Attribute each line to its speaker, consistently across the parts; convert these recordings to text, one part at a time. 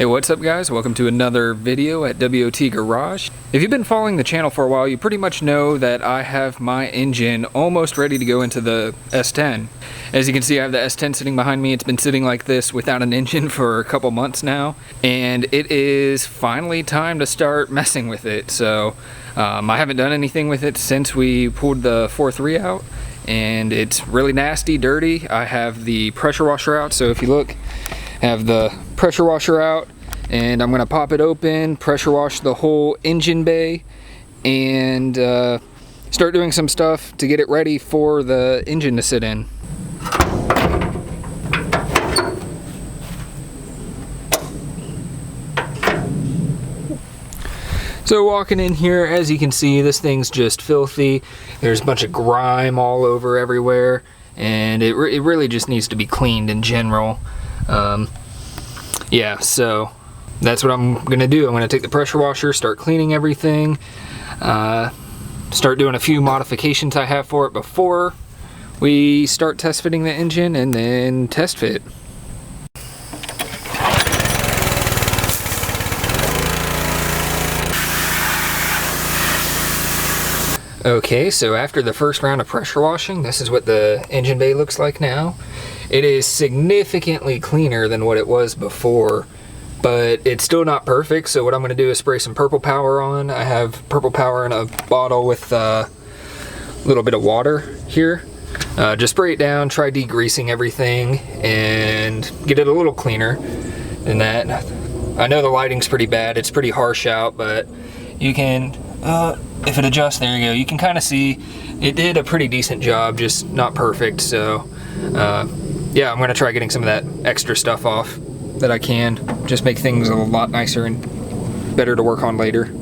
Speaker 1: Hey, what's up guys? Welcome to another video at WOT Garage. If you've been following the channel for a while, you pretty much know that I have my engine almost ready to go into the S10. As you can see, I have the S10 sitting behind me. It's been sitting like this without an engine for a couple months now, and it is finally time to start messing with it. So I haven't done anything with it since we pulled the 4.3 out, and it's really nasty, dirty. I have the pressure washer out, so if you look, I have the pressure washer out, and I'm gonna pop it open, pressure wash the whole engine bay, and start doing some stuff to get it ready for the engine to sit in. So walking in here, as you can see, this thing's just filthy. There's a bunch of grime all over everywhere, and it really just needs to be cleaned in general. Yeah, so that's what I'm gonna do. I'm gonna take the pressure washer, start cleaning everything, start doing a few modifications I have for it before we start test fitting the engine, and then test fit. Okay, so after the first round of pressure washing, this is what the engine bay looks like now. It is significantly cleaner than what it was before, but it's still not perfect, so what I'm going to do is spray some Purple Power on. I have Purple Power in a bottle with a little bit of water here. Just spray it down, try degreasing everything, and get it a little cleaner than that. I know the lighting's pretty bad, it's pretty harsh out, but you can, if it adjusts, there you go, you can kind of see it did a pretty decent job, just not perfect. So yeah, I'm gonna try getting some of that extra stuff off that I can, just make things a lot nicer and better to work on later.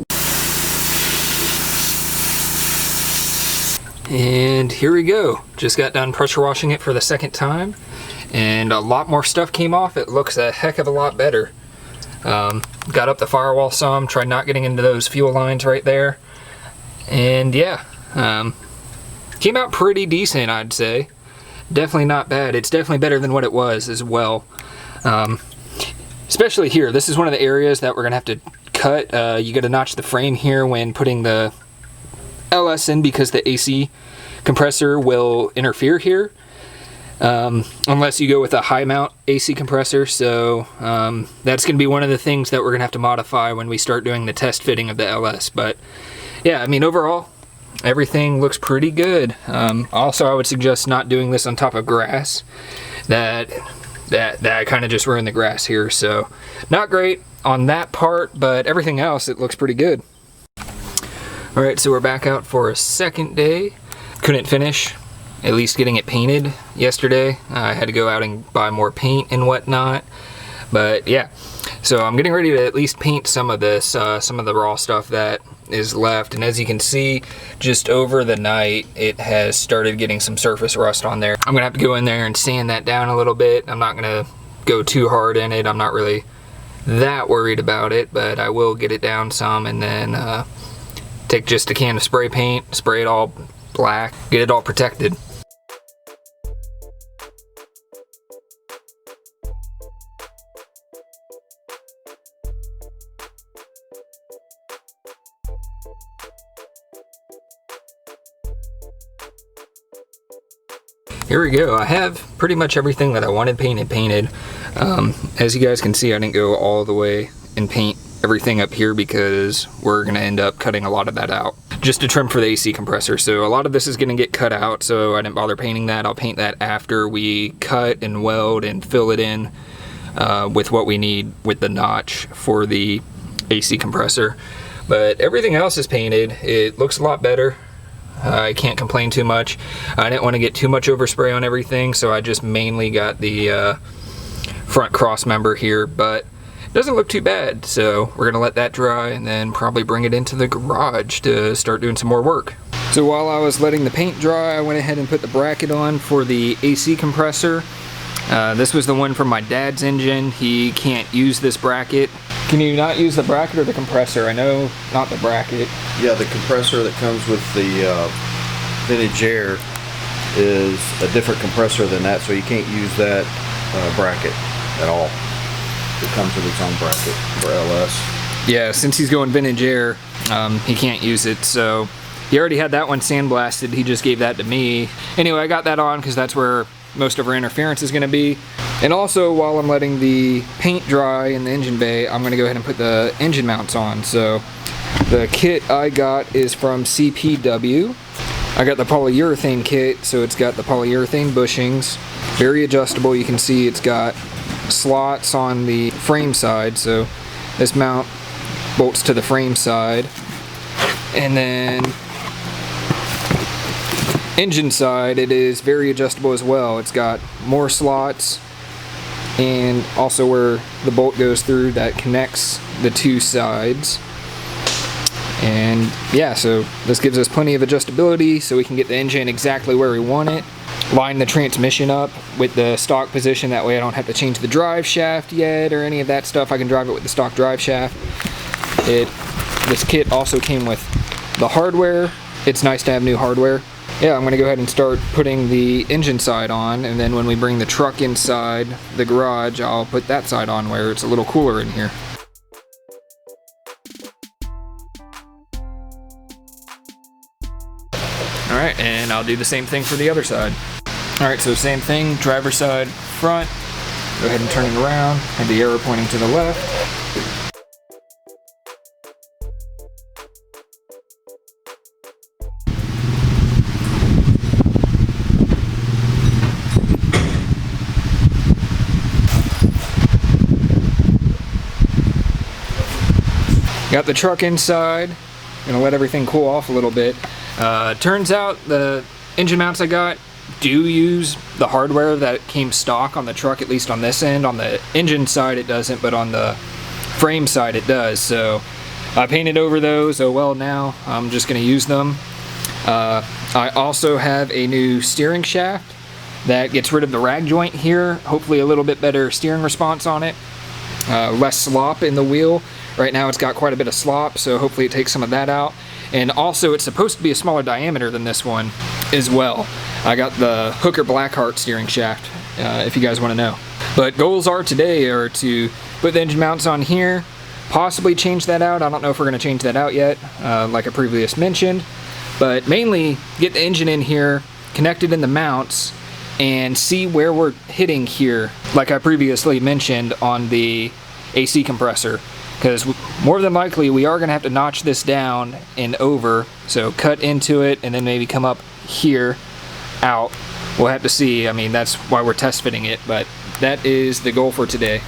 Speaker 1: And here we go, just got done pressure washing it for the second time, and a lot more stuff came off. It looks a heck of a lot better. Got up the firewall some, tried not getting into those fuel lines right there, and yeah, came out pretty decent, I'd say. Definitely not bad. It's definitely better than what it was as well. Especially here, this is one of the areas that we're gonna have to cut. You gotta notch the frame here when putting the LS in, because the AC compressor will interfere here. Unless you go with a high mount AC compressor, so that's going to be one of the things that we're going to have to modify when we start doing the test fitting of the LS. But yeah, I mean, overall everything looks pretty good. Also, I would suggest not doing this on top of grass. That kind of just ruined the grass here, so not great on that part, but everything else, it looks pretty good. Alright, so we're back out for a second day. Couldn't finish at least getting it painted yesterday. I had to go out and buy more paint and whatnot, but yeah, so I'm getting ready to at least paint some of this, some of the raw stuff that is left. And as you can see, just over the night it has started getting some surface rust on there. I'm gonna have to go in there and sand that down a little bit. I'm not gonna go too hard in it. I'm not really that worried about it, but I will get it down some, and then take just a can of spray paint, spray it all black, get it all protected. Here we go. I have pretty much everything that I wanted painted. As you guys can see, I didn't go all the way and paint everything up here because we're gonna end up cutting a lot of that out just to trim for the AC compressor. So a lot of this is gonna get cut out, so I didn't bother painting that. I'll paint that after we cut and weld and fill it in with what we need with the notch for the AC compressor. But everything else is painted. It looks a lot better. I can't complain too much. I didn't want to get too much overspray on everything, so I just mainly got the front cross member here, but it doesn't look too bad. So we're gonna let that dry and then probably bring it into the garage to start doing some more work. So while I was letting the paint dry, I went ahead and put the bracket on for the AC compressor. This was the one from my dad's engine. He can't use this bracket. Can you not use the bracket or the compressor? I know not the bracket.
Speaker 2: Yeah, the compressor that comes with the vintage air is a different compressor than that, so you can't use that bracket at all. It comes with its own bracket for LS.
Speaker 1: Yeah, since he's going vintage air, he can't use it, so he already had that one sandblasted. He just gave that to me. Anyway, I got that on because that's where most of our interference is going to be. And also, while I'm letting the paint dry in the engine bay, I'm going to go ahead and put the engine mounts on. So the kit I got is from CPW. I got the polyurethane kit, so it's got the polyurethane bushings, very adjustable. You can see it's got slots on the frame side, so this mount bolts to the frame side. And then engine side, it is very adjustable as well. It's got more slots, and also where the bolt goes through that connects the two sides. And yeah, so this gives us plenty of adjustability so we can get the engine exactly where we want it. Line the transmission up with the stock position, that way I don't have to change the drive shaft yet or any of that stuff. I can drive it with the stock drive shaft. This kit also came with the hardware. It's nice to have new hardware. Yeah, I'm gonna go ahead and start putting the engine side on, and then when we bring the truck inside the garage, I'll put that side on where it's a little cooler in here. Alright, and I'll do the same thing for the other side. Alright, so same thing, driver's side, front. Go ahead and turn it around, have the arrow pointing to the left. Got the truck inside, gonna let everything cool off a little bit. Turns out the engine mounts I got do use the hardware that came stock on the truck, at least on this end. On the engine side it doesn't, but on the frame side it does. So I painted over those. Oh well, now I'm just gonna use them. I also have a new steering shaft that gets rid of the rag joint here. Hopefully a little bit better steering response on it. Less slop in the wheel. Right now it's got quite a bit of slop, so hopefully it takes some of that out. And also it's supposed to be a smaller diameter than this one as well. I got the Hooker Blackheart steering shaft, if you guys want to know. But goals are today are to put the engine mounts on here, possibly change that out. I don't know if we're going to change that out yet, like I previously mentioned. But mainly get the engine in here, connect it in the mounts, and see where we're hitting here, like I previously mentioned on the AC compressor. Because more than likely we are going to have to notch this down and over, so cut into it and then maybe come up here, out. We'll have to see. I mean, that's why we're test fitting it, but that is the goal for today.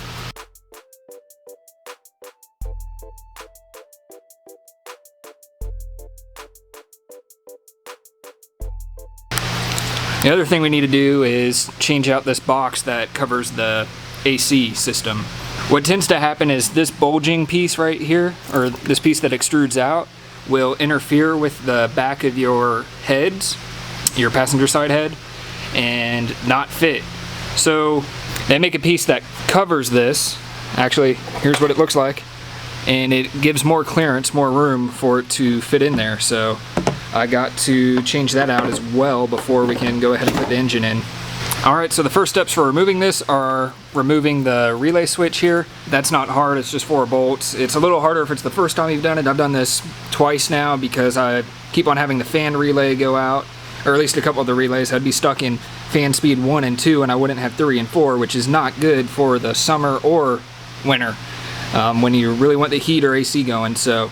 Speaker 1: The other thing we need to do is change out this box that covers the AC system. What tends to happen is this bulging piece right here, or this piece that extrudes out, will interfere with the back of your heads, your passenger side head, and not fit. So they make a piece that covers this. Actually, here's what it looks like. And it gives more clearance, more room for it to fit in there. So I got to change that out as well before we can go ahead and put the engine in. Alright, so the first steps for removing this are removing the relay switch here. That's not hard, it's just 4 bolts. It's a little harder if it's the first time you've done it. I've done this twice now because I keep on having the fan relay go out, or at least a couple of the relays. I'd be stuck in fan speed 1 and 2 and I wouldn't have 3 and 4, which is not good for the summer or winter when you really want the heat or AC going. So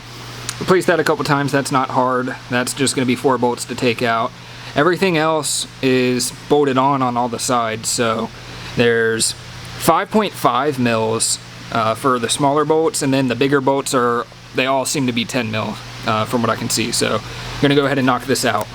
Speaker 1: replace that a couple times. That's not hard. That's just going to be 4 bolts to take out. Everything else is bolted on all the sides, so there's 5.5 mils for the smaller bolts, and then the bigger bolts they all seem to be 10 mil from what I can see. So I'm gonna go ahead and knock this out.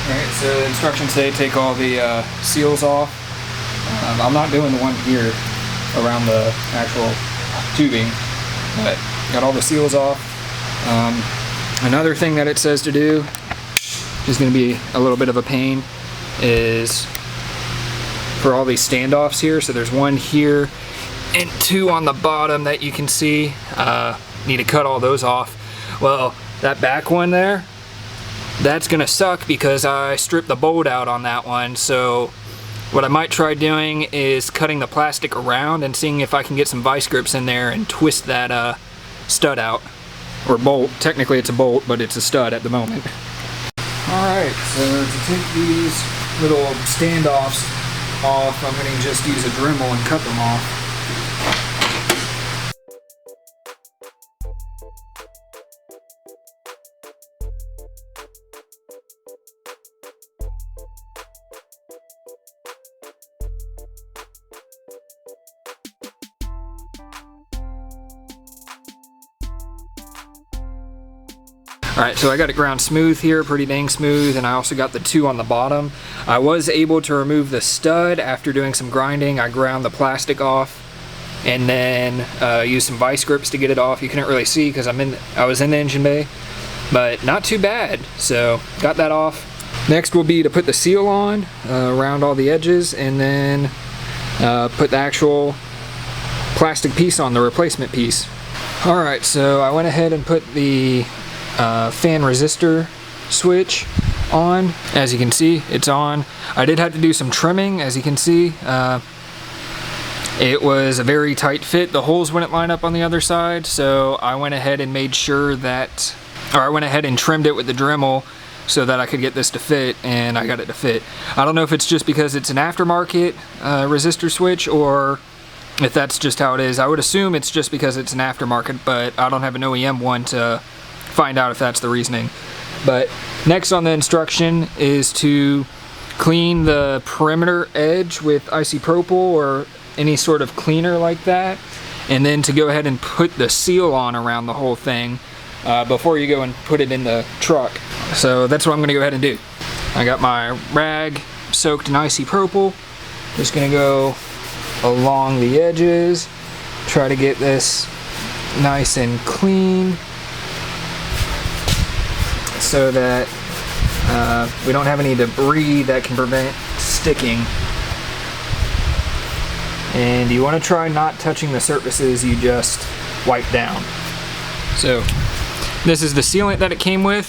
Speaker 1: Alright, so the instructions say take all the seals off. I'm not doing the one here around the actual tubing, but got all the seals off. Another thing that it says to do, which is going to be a little bit of a pain, is for all these standoffs here. So there's one here and two on the bottom that you can see. Need to cut all those off. Well, that back one there, that's gonna suck because I stripped the bolt out on that one. So what I might try doing is cutting the plastic around and seeing if I can get some vice grips in there and twist that stud out, or bolt. Technically it's a bolt, but it's a stud at the moment. Alright, so to take these little standoffs off, I'm going to just use a Dremel and cut them off. Alright, so I got it ground smooth here, pretty dang smooth, and I also got the two on the bottom. I was able to remove the stud after doing some grinding. I ground the plastic off and then used some vice grips to get it off. You couldn't really see because I was in the engine bay, but not too bad. So got that off. Next will be to put the seal on around all the edges, and then put the actual plastic piece on, the replacement piece. Alright, so I went ahead and put the fan resistor switch on. As you can see, it's on. I did have to do some trimming, as you can see. It was a very tight fit. The holes wouldn't line up on the other side, so I went ahead and made sure that, or I went ahead and trimmed it with the Dremel so that I could get this to fit, and I got it to fit. I don't know if it's just because it's an aftermarket resistor switch, or if that's just how it is. I would assume it's just because it's an aftermarket, but I don't have an OEM one to find out if that's the reasoning. But next on the instruction is to clean the perimeter edge with isopropyl or any sort of cleaner like that, and then to go ahead and put the seal on around the whole thing before you go and put it in the truck. So that's what I'm gonna go ahead and do. I got my rag soaked in isopropyl. Just gonna go along the edges, try to get this nice and clean, so that we don't have any debris that can prevent sticking. And you want to try not touching the surfaces you just wipe down. So this is the sealant that it came with.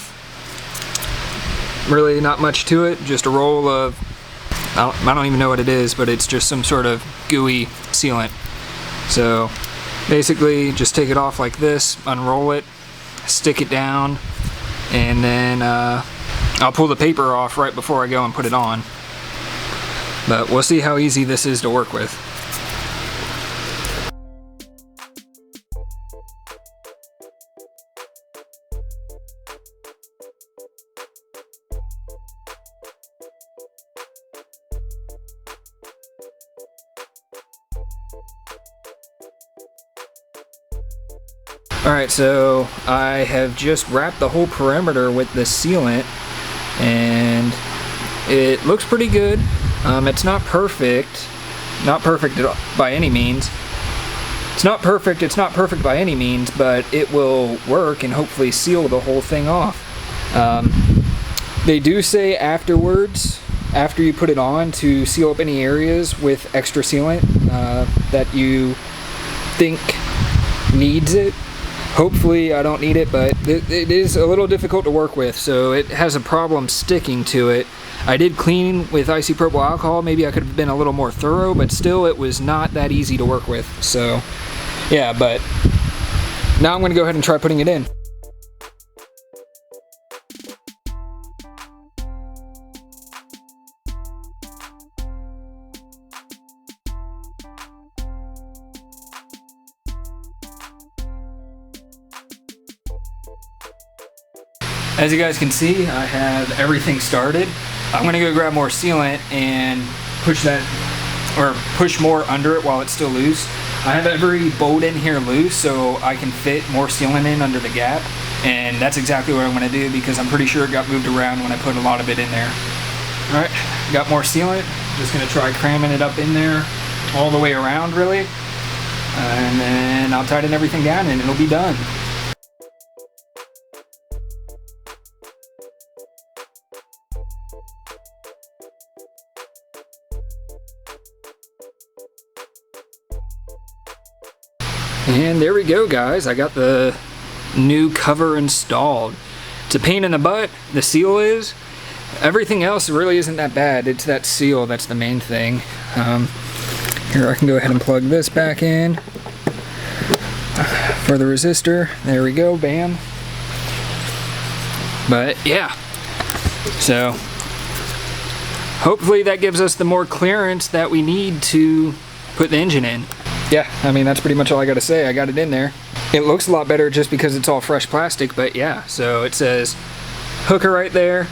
Speaker 1: Really not much to it, just a roll of, I don't even know what it is, but it's just some sort of gooey sealant. So basically just take it off like this, unroll it, stick it down, and then I'll pull the paper off right before I go and put it on. But we'll see how easy this is to work with. Alright, so I have just wrapped the whole perimeter with this sealant, and it looks pretty good. It's not perfect. Not perfect by any means. It's not perfect by any means, but it will work and hopefully seal the whole thing off. They do say afterwards, after you put it on, to seal up any areas with extra sealant that you think needs it. Hopefully I don't need it, but it is a little difficult to work with, so it has a problem sticking to it. I did clean with isopropyl alcohol. Maybe I could have been a little more thorough, but still it was not that easy to work with. So yeah, but now I'm going to go ahead and try putting it in. As you guys can see, I have everything started. I'm gonna go grab more sealant and push more under it while it's still loose. I have every bolt in here loose so I can fit more sealant in under the gap, and that's exactly what I'm gonna do because I'm pretty sure it got moved around when I put a lot of it in there. All right, got more sealant. Just gonna try cramming it up in there all the way around really, and then I'll tighten everything down and it'll be done. And there we go, guys. I got the new cover installed. It's a pain in the butt, the seal is. Everything else really isn't that bad. It's that seal that's the main thing. Here, I can go ahead and plug this back in for the resistor. There we go, bam. But yeah, so hopefully that gives us the more clearance that we need to put the engine in. Yeah, I mean, that's pretty much all I gotta say. I got it in there. It looks a lot better just because it's all fresh plastic, but yeah, so it says hooker right there.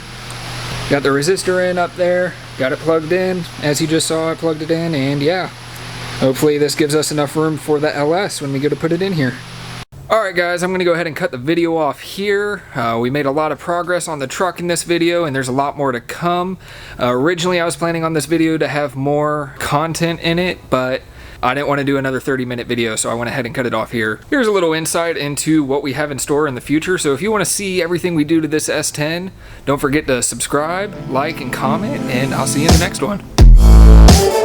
Speaker 1: Got the resistor in up there, got it plugged in. As you just saw, I plugged it in, and yeah, hopefully this gives us enough room for the LS when we go to put it in here. Alright guys, I'm going to go ahead and cut the video off here. We made a lot of progress on the truck in this video, and there's a lot more to come. Originally I was planning on this video to have more content in it, but I didn't want to do another 30-minute video, so I went ahead and cut it off here. Here's a little insight into what we have in store in the future. So if you want to see everything we do to this S10, don't forget to subscribe, like, and comment, and I'll see you in the next one.